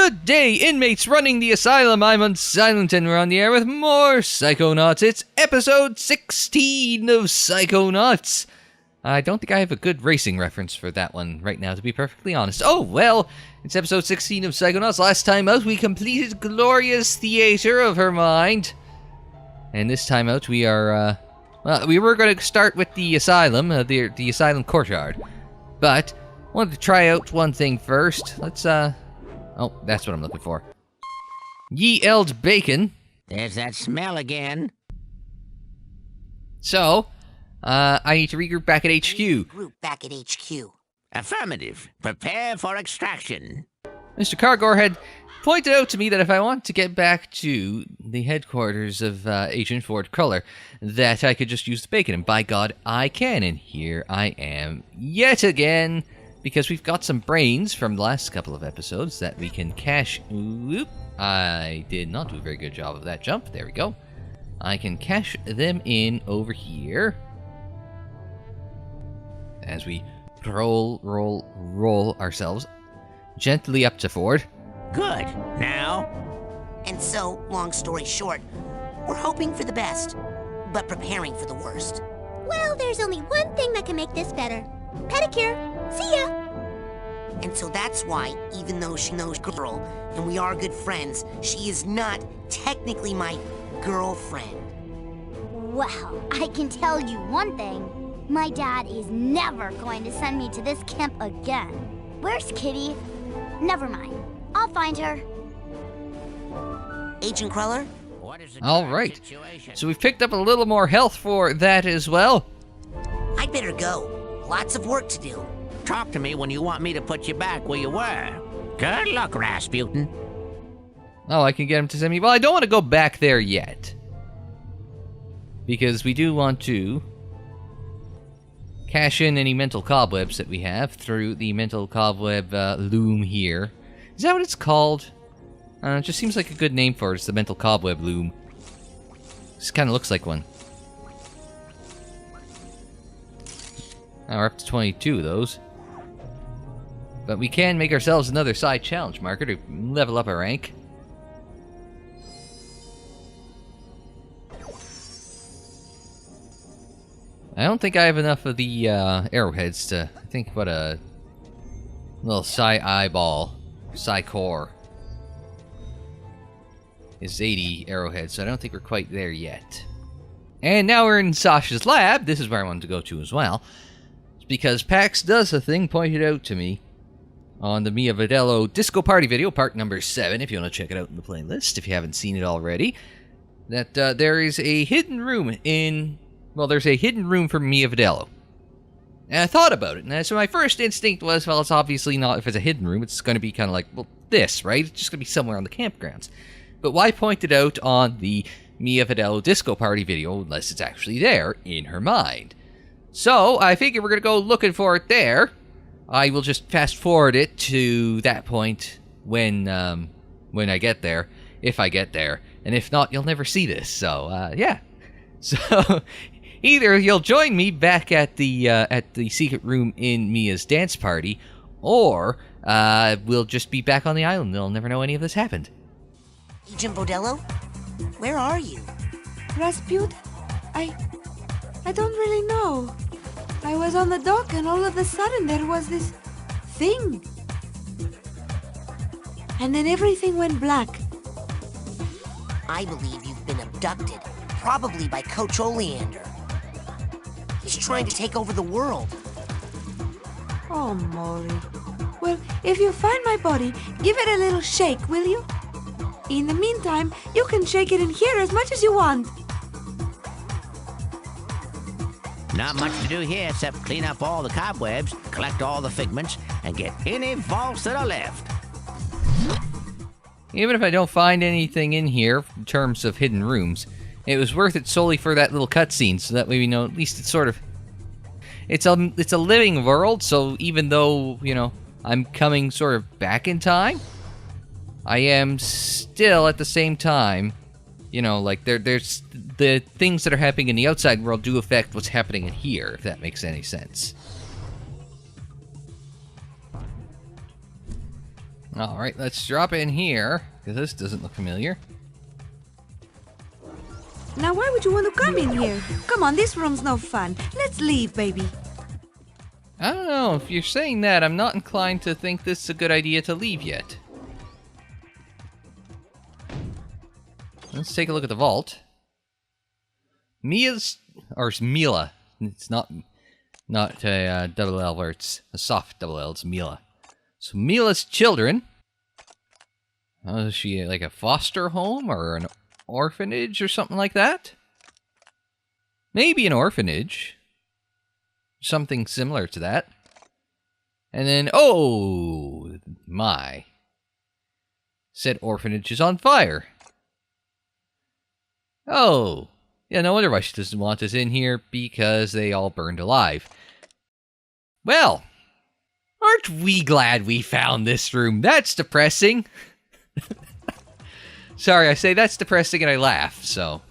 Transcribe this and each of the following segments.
Good day, inmates running the asylum. I'm Unsilent, and we're on the air with more Psychonauts. It's episode 16 of Psychonauts. I don't think I have a good racing reference for that one right now, to be perfectly honest. Oh, well, it's episode 16 of Psychonauts. Last time out, we completed Gloria's Theater of Her Mind. And this time out, we are, we were going to start with the asylum, the asylum courtyard. But I wanted to try out one thing first. Let's, oh, that's what I'm looking for. Ye eld bacon. There's that smell again. So, I need to regroup back at HQ. Regroup back at HQ. Affirmative. Prepare for extraction. Mr. Cargor had pointed out to me that if I want to get back to the headquarters of Agent Ford Cruller, that I could just use the bacon, and by God, I can. And here I am yet again, because we've got some brains from the last couple of episodes that we can cash. Oop, I did not do a very good job of that jump. There we go. I can cash them in over here as we roll ourselves gently up to Ford. Good. Now? And so, long story short, we're hoping for the best, but preparing for the worst. Well, there's only one thing that can make this better. Pedicure. See ya! And so that's why, even though she knows girl, and we are good friends, she is not technically my girlfriend. Well, I can tell you one thing. My dad is never going to send me to this camp again. Where's Kitty? Never mind. I'll find her. Agent Cruller? What is the All current right. situation? So we've picked up a little more health for that as well. I'd better go. Lots of work to do. Talk to me when you want me to put you back where you were. Good luck, Rasputin. Oh, I can get him to send me. Well, I don't want to go back there yet, because we do want to cash in any mental cobwebs that we have through the mental cobweb loom here. Is that what it's called? It just seems like a good name for it. It's the mental cobweb loom. This kind of looks like one. Now we're up to 22 of those. But we can make ourselves another side challenge marker to level up our rank. I don't think I have enough of the arrowheads to think what a little psi eyeball, psi core is 80 arrowheads, so I don't think we're quite there yet. And now we're in Sasha's lab. This is where I wanted to go to as well. It's because Pax does a thing pointed out to me on the Mia Vidello Disco Party video, part number 7, if you want to check it out in the playlist, if you haven't seen it already, that there is a hidden room in... Well, there's a hidden room for Mia Vidello. And I thought about it, and so my first instinct was, well, it's obviously not, if it's a hidden room, it's going to be kind of like, well, this, right? It's just going to be somewhere on the campgrounds. But why point it out on the Mia Vidello Disco Party video unless it's actually there in her mind? So, I figure we're going to go looking for it there. I will just fast forward it to that point when I get there, if I get there. And if not, you'll never see this, so, yeah. So... Either you'll join me back at the secret room in Mia's dance party, or we'll just be back on the island. They'll never know any of this happened. Agent Bodello? Where are you? Rasputin? I don't really know. I was on the dock and all of a sudden there was this thing. And then everything went black. I believe you've been abducted, probably by Coach Oleander. He's trying to take over the world. Oh, Maury. Well, if you find my body, give it a little shake, will you? In the meantime, you can shake it in here as much as you want. Not much to do here except clean up all the cobwebs, collect all the figments, and get any vaults that are left. Even if I don't find anything in here in terms of hidden rooms, it was worth it solely for that little cutscene, so that way we know at least it's sort of... It's a living world, so even though, you know, I'm coming sort of back in time, I am still at the same time, you know, like there's the things that are happening in the outside world do affect what's happening in here, if that makes any sense. Alright, let's drop in here, because this doesn't look familiar. Now, why would you want to come in here? Come on, this room's no fun. Let's leave, baby. I don't know, if you're saying that, I'm not inclined to think this is a good idea to leave yet. Let's take a look at the vault. Mila. It's not a double L where it's a soft double L, it's Mila. So Mila's children. Is she like a foster home or an orphanage or something like that? Maybe an orphanage. Something similar to that. And then, oh my. Said orphanage is on fire. Oh. Yeah, no wonder why she doesn't want us in here, because they all burned alive. Well, aren't we glad we found this room? That's depressing. Sorry, I say that's depressing and I laugh, so.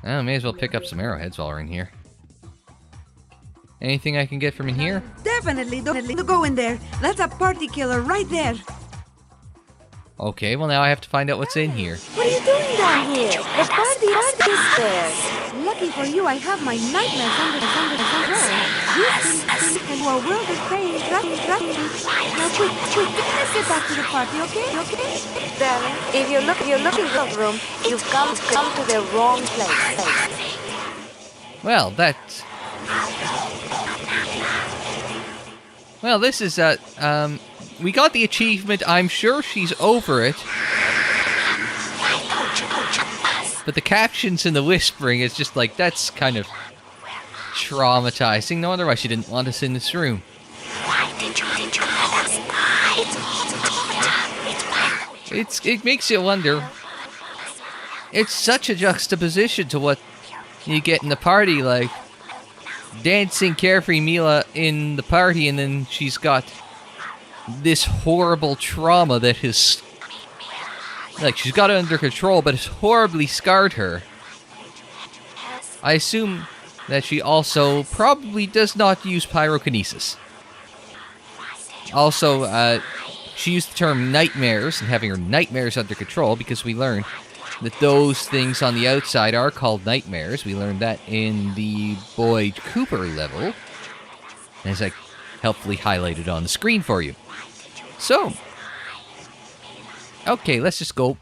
I may as well pick up some arrowheads while we're in here. Anything I can get from in here? Definitely don't go in there. That's a party killer right there. Okay, well now I have to find out what's in here. What are you doing down here? The party is there. Lucky for you, I have my nightmares under control. You think the world is paying traffic. Now quick, let's get back to the party, okay? Darling, if you're looking for a room, you've come to the wrong place. Well, that's... Well, this is, we got the achievement. I'm sure she's over it. But the captions and the whispering is just like, that's kind of traumatizing. No wonder why she didn't want us in this room. It makes you wonder. It's such a juxtaposition to what you get in the party, like dancing carefree Mila in the party, and then she's got this horrible trauma that has, like, she's got it under control, but it's horribly scarred her. I assume that she also probably does not use pyrokinesis. Also, she used the term nightmares and having her nightmares under control, because we learned that those things on the outside are called nightmares. We learned that in the Boyd Cooper level, as I helpfully highlighted on the screen for you. So, okay, let's just go.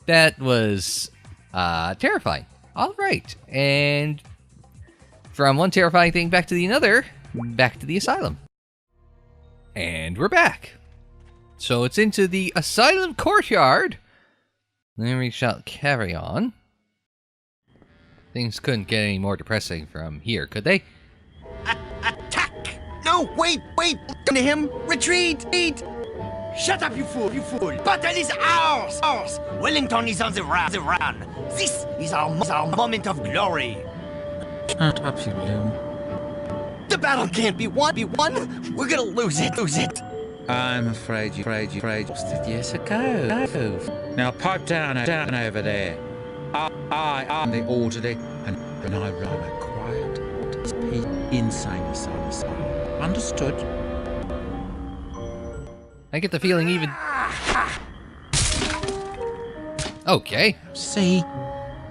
That was terrifying. All right, and from one terrifying thing back to the another, back to the asylum. And we're back. So it's into the asylum courtyard. Then we shall carry on. Things couldn't get any more depressing from here, could they? Attack! No, wait! To him! Retreat! Shut up, you fool! Battle is ours! Wellington is on the run! This is our moment of glory! Shut up, you loon. The battle can't be won! We're gonna lose it! I'm afraid you lost it years ago. Now pipe down over there. I am the orderly, and I run a quiet, insane asylum. Understood? I get the feeling even... Okay. See?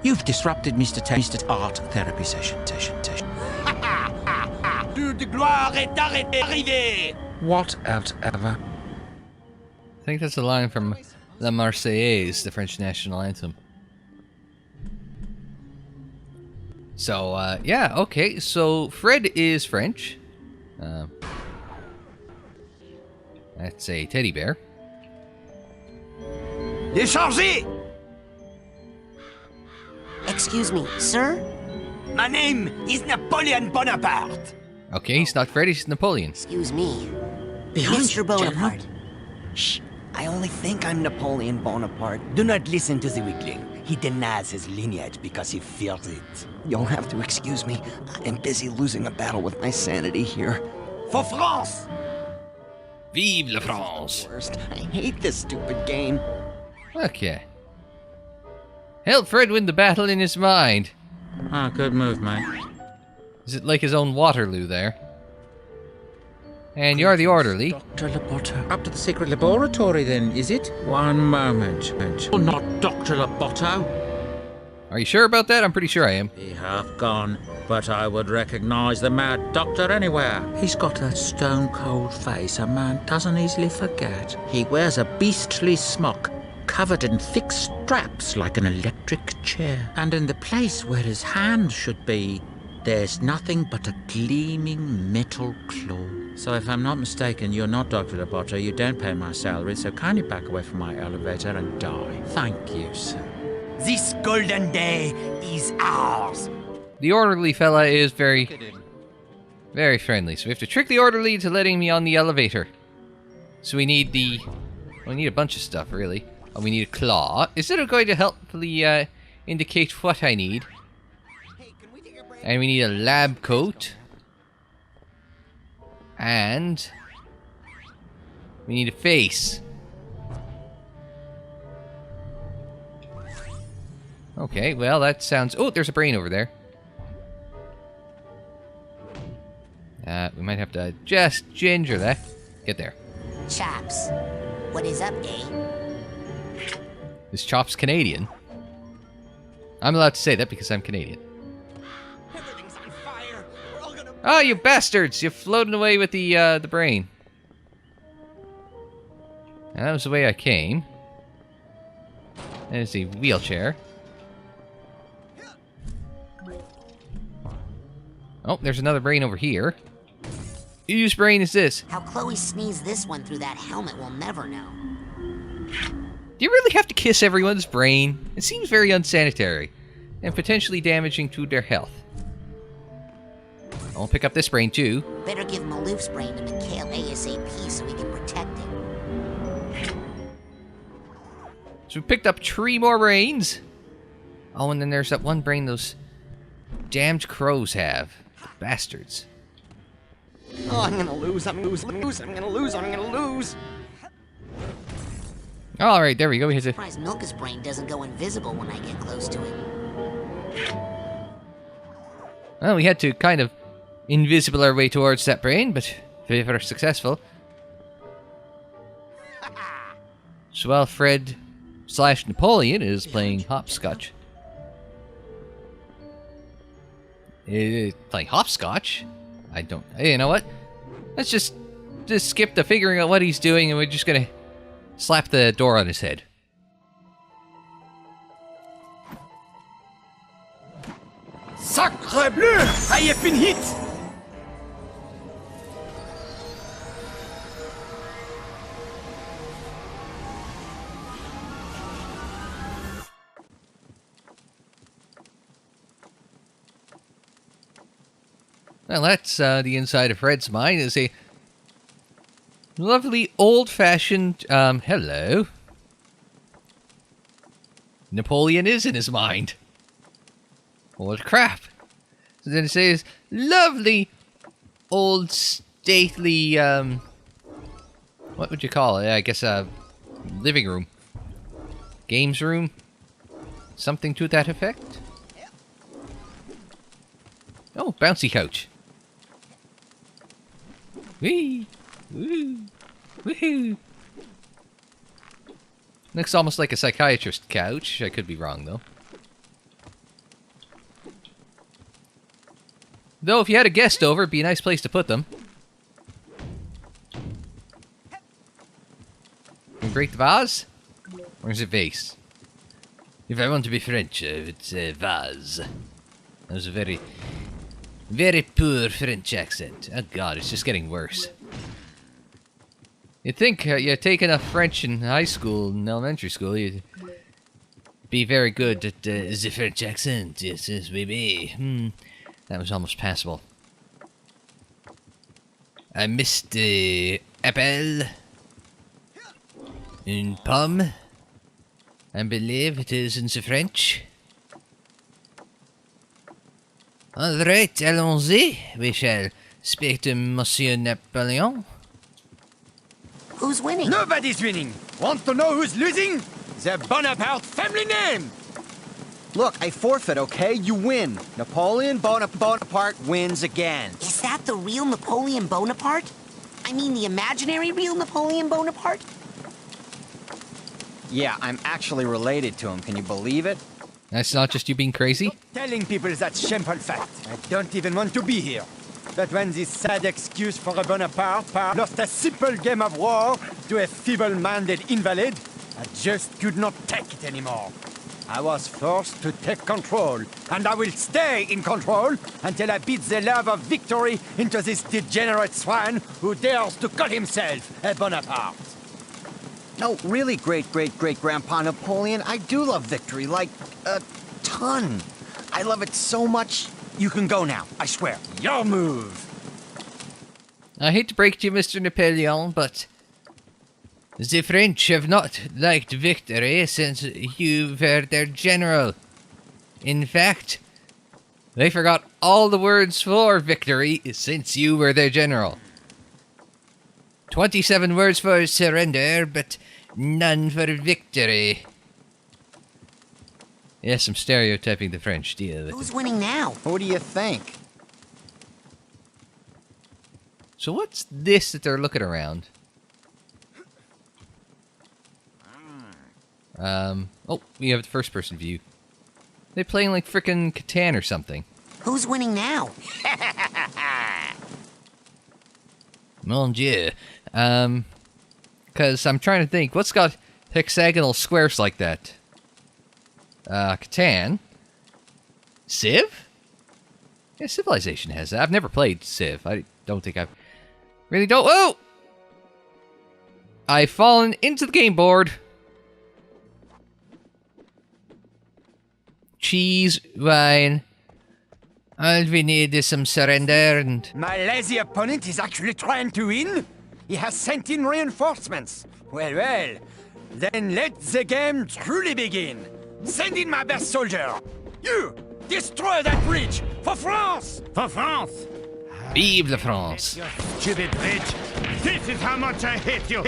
You've disrupted Mr. Art Therapy session. De gloire est arrivé! Whatever. I think that's a line from La Marseillaise, the French national anthem. So, yeah, okay, so Fred is French. That's a teddy bear. Déchargez! Excuse me, sir? My name is Napoleon Bonaparte. Okay, he's not Fred, he's Napoleon. Excuse me. Behind Mr. you, Bonaparte. General. Shh. I only think I'm Napoleon Bonaparte. Do not listen to the weakling. He denies his lineage because he fears it. You'll have to excuse me. I'm busy losing a battle with my sanity here. For France! Vive la France! Worst. I hate this stupid game. Okay. Help Fred win the battle in his mind. Ah, good move, mate. Is it like his own Waterloo there? And you're the orderly. Dr. Loboto. Up to the secret laboratory, then, is it? One moment. Well, not Dr. Loboto. Are you sure about that? I'm pretty sure I am. He half gone, but I would recognize the mad doctor anywhere. He's got a stone-cold face a man doesn't easily forget. He wears a beastly smock, covered in thick straps like an electric chair. And in the place where his hand should be, there's nothing but a gleaming metal claw. So if I'm not mistaken, you're not Dr. Loboto. You don't pay my salary, so kindly back away from my elevator and die. Thank you, sir. This golden day is ours. The orderly fella is very friendly. So we have to trick the orderly into letting me on the elevator. So we need a bunch of stuff, really. Oh, we need a claw. Is it going to helpfully indicate what I need? And we need a lab coat. And we need a face. Okay, well, that sounds... Oh, there's a brain over there. We might have to just ginger that. Get there. Chops, what is up, eh? This Chop's Canadian. I'm allowed to say that because I'm Canadian. Everything's on fire. We're all gonna... Oh, you bastards! You're floating away with the brain. And that was the way I came. There's a wheelchair. Oh, there's another brain over here. Whose brain is this? How Chloe sneezed this one through that helmet, we'll never know. Do you really have to kiss everyone's brain? It seems very unsanitary and potentially damaging to their health. I'll pick up this brain too. Better give Maloof's brain to Mikhail ASAP so we can protect it. So we picked up 3 more brains. Oh, and then there's that one brain those damned crows have. Bastards. Oh, I'm gonna lose. I'm gonna lose. Alright, there we go. We hit it. Surprised Milka's brain doesn't go invisible when I get close to it. Well, we had to kind of invisible our way towards that brain, but we were successful. So while Fred / Napoleon is playing hopscotch. Playing hopscotch? I don't... Hey, you know what? Let's just skip the figuring out what he's doing, and we're just gonna slap the door on his head. Sacre bleu! I have been hit! Well, that's the inside of Fred's mind. Is a lovely old-fashioned, hello. Napoleon is in his mind. Holy crap. So then it says, lovely, old, stately, what would you call it? I guess, living room. Games room? Something to that effect? Oh, bouncy couch. Whee! Woo! Woohoo! Looks almost like a psychiatrist couch. I could be wrong, though. Though, if you had a guest over, it'd be a nice place to put them. Can you break the vase? Or is it vase? If I want to be French, it's a vase. That was a very, very poor French accent. Oh god, it's just getting worse. You'd think you take enough French in high school and elementary school, you'd be very good at the French accent. Yes, yes, baby. That was almost passable. I missed the apple. Une pomme. I believe it is in the French. Alright, allons-y. We shall speak to Monsieur Napoleon. Who's winning? Nobody's winning. Want to know who's losing? The Bonaparte family name. Look, I forfeit, okay? You win. Napoleon Bonaparte wins again. Is that the real Napoleon Bonaparte? I mean the imaginary real Napoleon Bonaparte? Yeah, I'm actually related to him. Can you believe it? That's not just you being crazy? Telling people that shameful fact. I don't even want to be here. But when this sad excuse for a Bonaparte lost a simple game of war to a feeble-minded invalid, I just could not take it anymore. I was forced to take control, and I will stay in control until I beat the love of victory into this degenerate swine who dares to call himself a Bonaparte. No, really, great-great-great-grandpa Napoleon, I do love victory, like, a ton. I love it so much. You can go now, I swear. Your move. I hate to break it to you, Mr. Napoleon, but the French have not liked victory since you were their general. In fact, they forgot all the words for victory since you were their general. 27 words for surrender, but none for victory. Yes, I'm stereotyping the French. Deal with Who's it. winning now? Who do you think? So what's this that they're looking around? Oh, we have the first-person view. They playing like frickin' Catan or something. Who's winning now? Mon Dieu. Because I'm trying to think, what's got hexagonal squares like that? Catan? Civ? Yeah, Civilization has that. I've never played Civ. I don't think I've... Really don't... Whoa! I've fallen into the game board. Cheese, wine. All we need is some surrender and... My lazy opponent is actually trying to win? He has sent in reinforcements. Well, then let the game truly begin. Send in my best soldier. You, destroy that bridge for France! For France! Vive la France! Your stupid bridge. This is how much I hate you!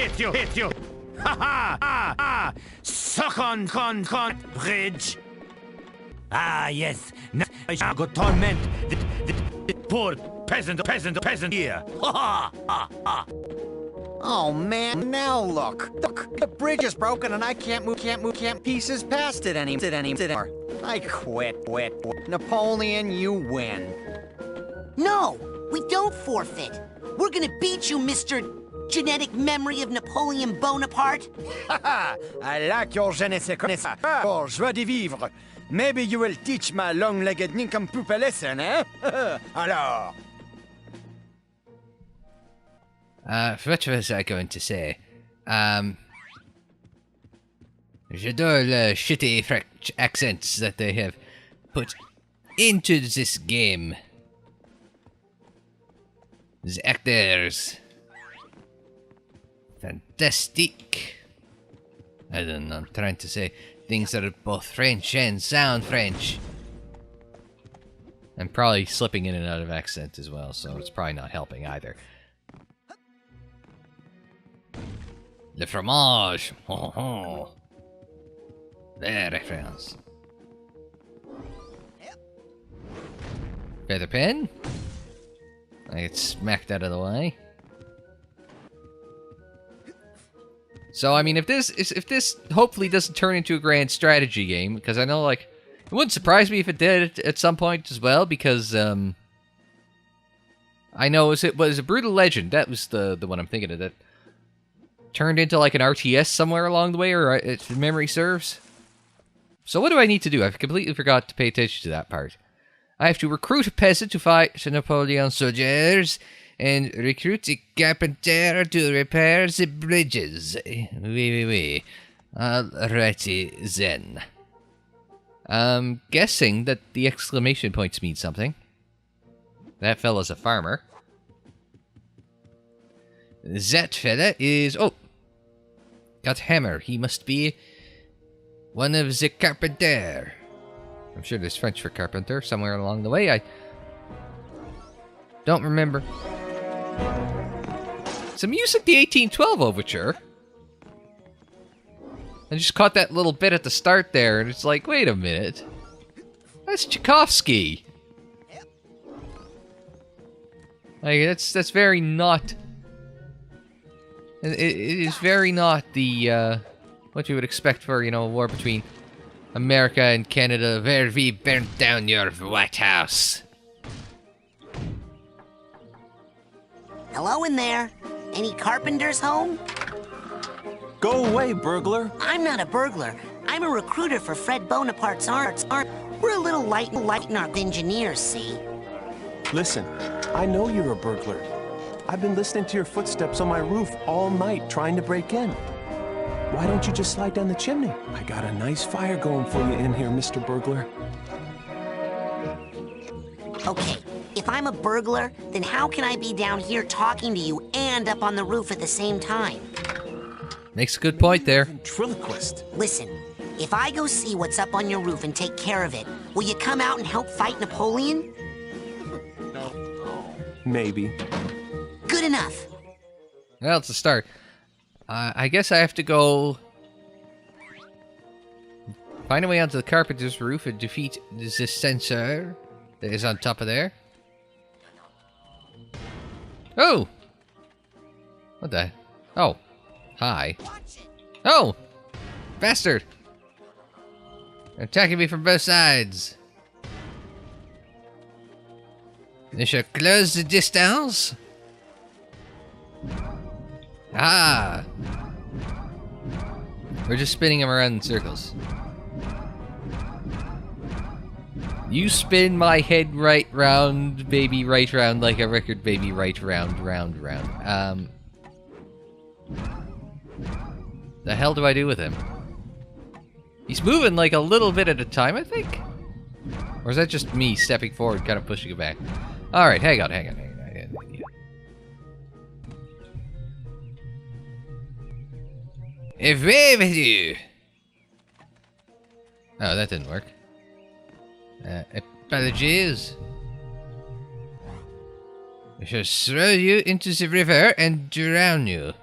Ha ha! Suck on bridge! Ah, yes. Now I go torment the poor peasant here. Ha ha! Oh, man, now look. Look, the bridge is broken and I can't move pieces past it anymore. I quit. Napoleon, you win. No, we don't forfeit. We're gonna beat you, Mr. Genetic Memory of Napoleon Bonaparte. I like your je ne sais quoi. Your joie de vivre. Maybe you will teach my long-legged nincompoop a lesson, eh? Alors? What was I going to say? J'adore the shitty French accents that they have put into this game. The actors. Fantastic. I don't know, I'm trying to say things that are both French and sound French. I'm probably slipping in and out of accent as well, so it's probably not helping either. Le fromage! Ho ho! Very France. Feather pen? I get smacked out of the way. So I mean, if this hopefully doesn't turn into a grand strategy game, because I know like it wouldn't surprise me if it did at some point as well, because I know it was a Brutal Legend. That was the one I'm thinking of that turned into like an RTS somewhere along the way, or if memory serves. So what do I need to do? I've completely forgot to pay attention to that part. I have to recruit a peasant to fight Napoleon soldiers, and recruit a carpenter to repair the bridges. Oui. Alrighty then. I'm guessing that the exclamation points mean something. That fella's a farmer. That fella is... Oh! Got hammer. He must be one of the carpenter. I'm sure there's French for carpenter somewhere along the way. I don't remember. Some music, the 1812 overture. I just caught that little bit at the start there, and it's like, wait a minute. That's Tchaikovsky. Like, that's very not It is very not the, what you would expect for, you know, a war between America and Canada, where we burnt down your White House. Hello in there. Any carpenters home? Go away, burglar. I'm not a burglar. I'm a recruiter for Fred Bonaparte's arts. We're a little light in our engineers, see? Listen, I know you're a burglar. I've been listening to your footsteps on my roof all night trying to break in. Why don't you just slide down the chimney? I got a nice fire going for you in here, Mr. Burglar. Okay, if I'm a burglar, then how can I be down here talking to you and up on the roof at the same time? Makes a good point there. Ventriloquist. Listen, if I go see what's up on your roof and take care of it, will you come out and help fight Napoleon? Maybe. Good enough. Well, it's a start. I guess I have to go find a way onto the carpenter's roof and defeat this sensor that is on top of there. Oh! What the? Oh. Hi. Oh! Bastard! They're attacking me from both sides. They shall close the distance. Ah! We're just spinning him around in circles. You spin my head right round, baby, right round, like a record, baby, right round, round, round. The hell do I do with him? He's moving like a little bit at a time, I think? Or is that just me stepping forward, kind of pushing it back? Alright, hang on. Away with you! Oh, that didn't work. Apologies. I shall throw you into the river and drown you.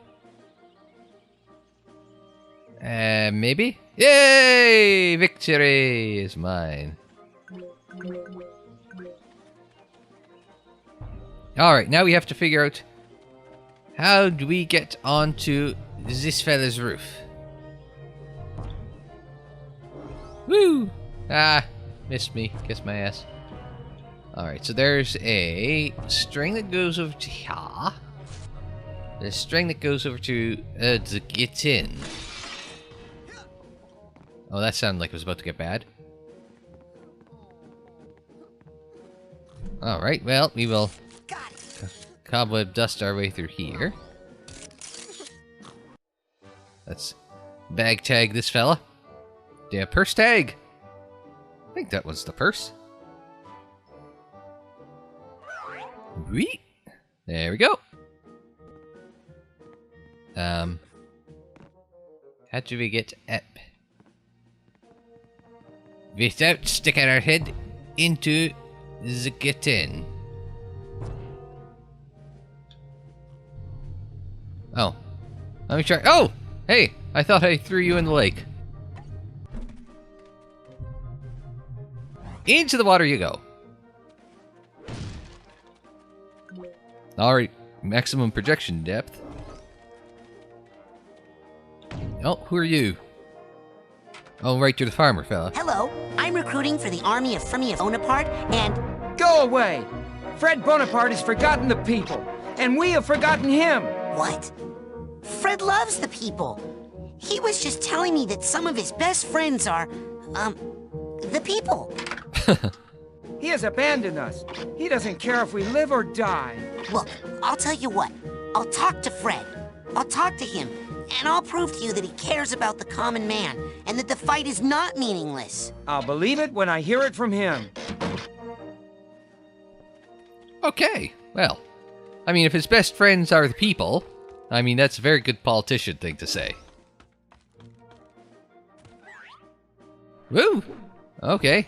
Maybe? Yay! Victory is mine. Alright, now we have to figure out how do we get onto this fella's roof. Woo! Ah, missed me. Kiss my ass. Alright, so there's a string that goes over to here. There's a string that goes over to get in. Oh, that sounded like it was about to get bad. Alright, well, we will cobweb dust our way through here. Let's bag tag this fella. Yeah, purse tag! I think that was the purse. Whee! There we go. How do we get up? Without sticking our head into the kitten. Oh. Let me try. Oh! Hey! I thought I threw you in the lake. Into the water you go. Alright. Maximum projection depth. Oh, who are you? Oh, right, you're the farmer fella. Hello, I'm recruiting for the army of Bonaparte, and... Go away! Fred Bonaparte has forgotten the people, and we have forgotten him! What? Fred loves the people. He was just telling me that some of his best friends are, the people. He has abandoned us. He doesn't care if we live or die. Look, I'll tell you what. I'll talk to Fred. I'll talk to him, and I'll prove to you that he cares about the common man, and that the fight is not meaningless. I'll believe it when I hear it from him. Okay, well. I mean, if his best friends are the people, I mean, that's a very good politician thing to say. Woo! Okay.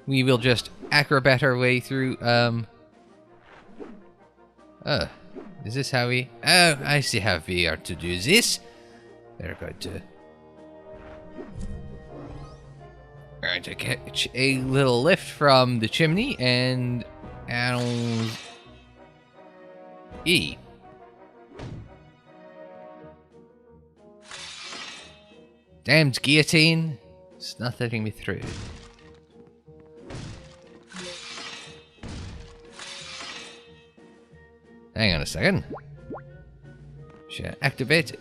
We will just acrobat our way through, is this how we... Oh, I see how we are to do this. We're going to... We're going to catch a little lift from the chimney and... E. Damned guillotine. It's not letting me through. Hang on a second. Activates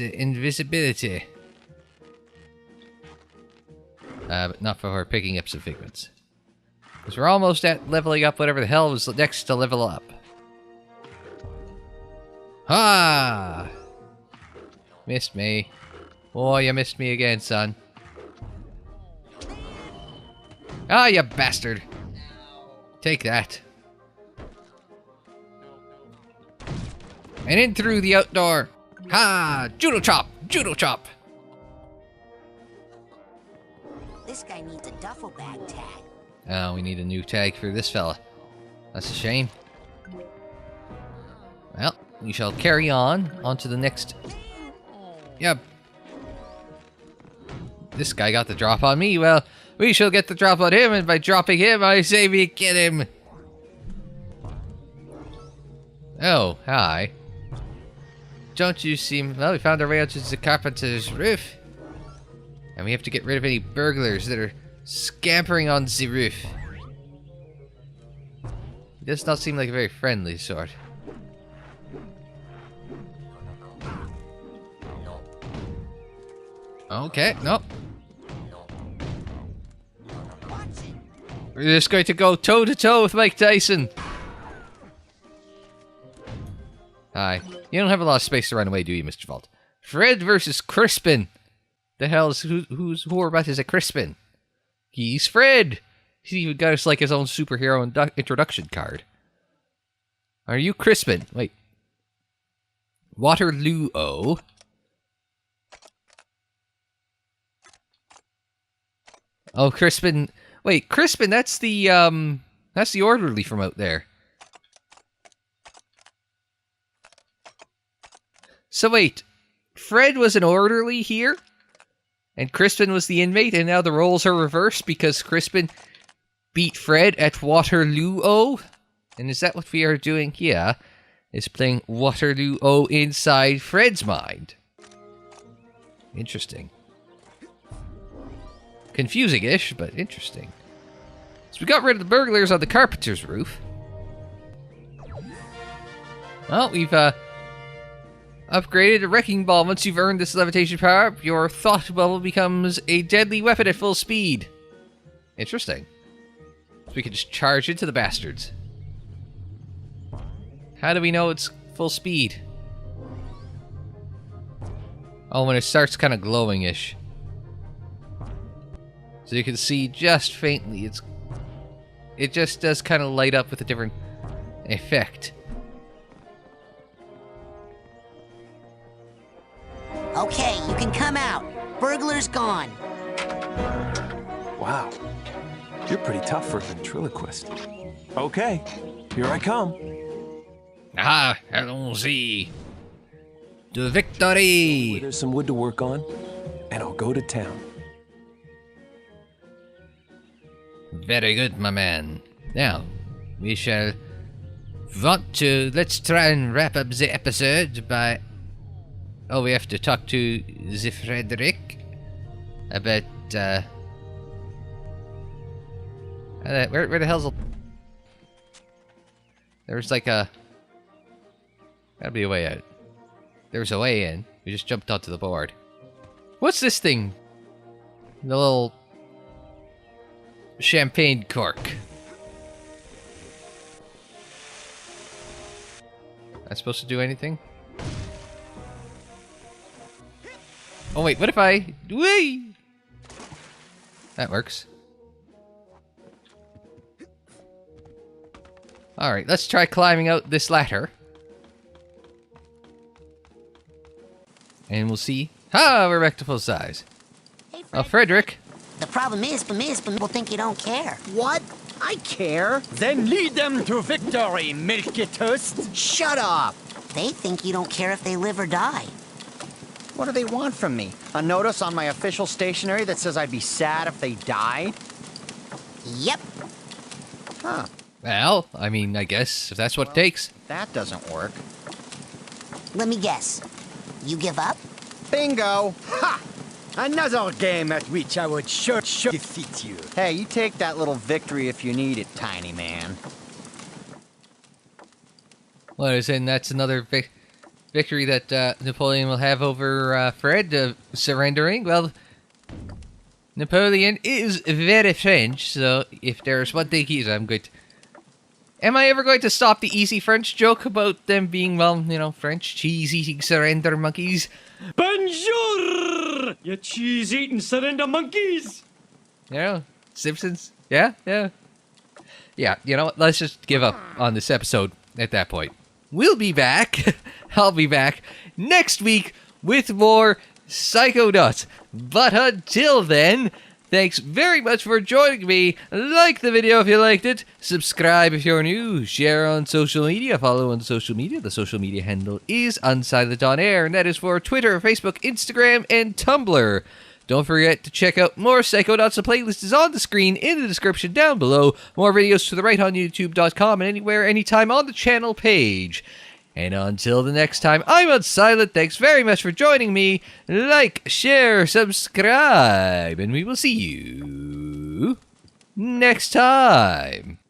invisibility. But not for picking up some figments. Because we're almost at leveling up whatever the hell was next to level up. Ah! Missed me. Oh, you missed me again, son. Ah, you bastard. Take that. And in through the outdoor. Ha! Judo chop! Judo chop! This guy needs a duffel bag tag. Oh, we need a new tag for this fella. That's a shame. Well, we shall carry on to the next... Yep. This guy got the drop on me. Well, we shall get the drop on him, and by dropping him, I say we get him. Oh, hi. Don't you seem... Well, we found our way out to the carpenter's roof. And we have to get rid of any burglars that are scampering on the roof. He does not seem like a very friendly sort. Okay, nope. We're just going to go toe-to-toe with Mike Tyson. Hi. You don't have a lot of space to run away, do you, Mr. Vault? Fred versus Crispin. The hell is who about is a Crispin? He's Fred. He's even got us like his own superhero introduction card. Are you Crispin? Wait. Waterloo-o. Oh, Crispin. Wait, Crispin, that's the orderly from out there. So wait, Fred was an orderly here? And Crispin was the inmate, and now the roles are reversed because Crispin beat Fred at Waterloo-o? And is that what we are doing here? Is playing Waterloo-o inside Fred's mind? Interesting. Confusing-ish, but interesting. So we got rid of the burglars on the carpenter's roof. Well, we've upgraded a wrecking ball. Once you've earned this levitation power, your thought bubble becomes a deadly weapon at full speed. Interesting. So we can just charge into the bastards. How do we know it's full speed? Oh, when it starts kind of glowing-ish. So you can see just faintly, it just does kind of light up with a different effect. Okay, you can come out. Burglar's gone. Wow. You're pretty tough for a ventriloquist. Okay, here I come. Ah, allons-y. De victory! There's some wood to work on, and I'll go to town. Very good, my man. Now, we shall let's try and wrap up the episode by... Oh, we have to talk to the Frederick about, where the hell's... There's like a... Gotta be a way out. There's a way in. We just jumped onto the board. What's this thing? The little... champagne cork. That's supposed to do anything? Oh wait, what if I... Whee! That works. Alright, let's try climbing out this ladder. And we'll see. Ah, we're back to full size. Hey, Oh, Frederick. The problem is, people think you don't care. What? I care. Then lead them to victory, Milky Toast. Shut up. They think you don't care if they live or die. What do they want from me? A notice on my official stationery that says I'd be sad if they died? Yep. Huh. Well, I mean, I guess, if that's what it takes. That doesn't work. Let me guess. You give up? Bingo! Ha! Another game at which I would sure defeat you. Hey, you take that little victory if you need it, tiny man. What is it? And that's another victory that Napoleon will have over Fred surrendering. Well, Napoleon is very French, so if there's one thing I'm going to... Am I ever going to stop the easy French joke about them being, well, you know, French cheese-eating surrender monkeys? Bonjour, you cheese-eating surrender monkeys! You know, Simpsons? Yeah, yeah. Yeah, you know what? Let's just give up on this episode at that point. We'll be back. I'll be back next week with more Psychonauts. But until then, thanks very much for joining me. Like the video if you liked it. Subscribe if you're new. Share on social media. Follow on social media. The social media handle is Unsilent on Air, and that is for Twitter, Facebook, Instagram, and Tumblr. Don't forget to check out more Psychonauts. The playlist is on the screen in the description down below. More videos to the right on YouTube.com and anywhere, anytime on the channel page. And until the next time, I'm Unsilent. Thanks very much for joining me. Like, share, subscribe, and we will see you next time.